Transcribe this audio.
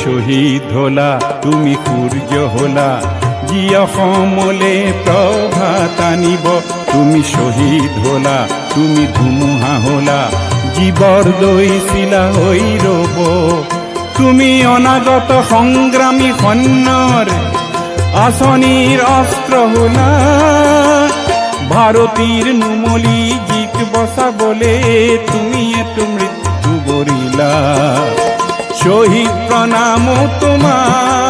শহীদ হলা, তুমি সূৰ্য হলা, যি অসমলে প্ৰভাত আনিব। তুমি শহীদ হলা, তুমি ধুমুহা হলা, জীৱৰ দৈছিলা হৈ ৰব। তুমি অনাগত সংগ্ৰামী সৈন্যৰ আঁচনিৰ অস্ত্ৰ হলা, ভাৰতীৰ নুমলী জিক বচাবলে তুমি এটো মৃত্যু বৰিলা। শহীদ প্ৰণাম তোমাৰ,